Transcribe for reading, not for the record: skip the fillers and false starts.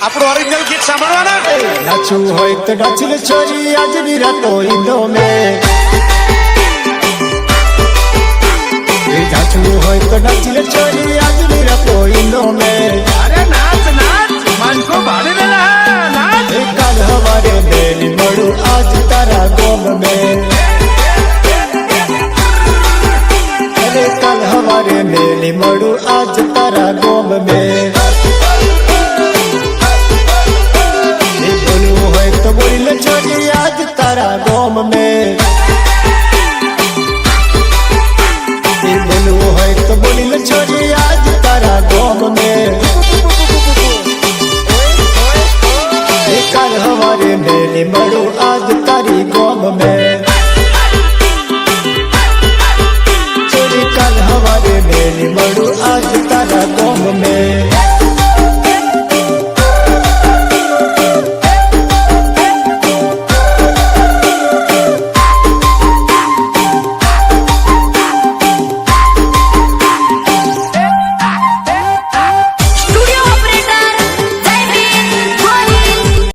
આપણું ઓરિજિનલ ગીત સાંભળવાના નાચું હોય તો નાચી લે છોરી આજની રાતો ઈંદો મે નાચું હોય તો નાચી લે છોરી આજની રાતો ઈંદો મે અરે નાચ નાચ માનકો ભાડી દેલા નાચ કાલ હવારે મેલી મળું આજ તારા ગોમ મે અરે કાલ હવારે મેલી મળું આજ તારા ગોમ મે तो बोली ले छोरी आज तारा गोम में बोलू है तो बोली ले छोरी आज तारा गोम में कल हमारे मेली मड़ू आज तारी गोम में छोरी कल हमारे मेली मड़ू आज तारा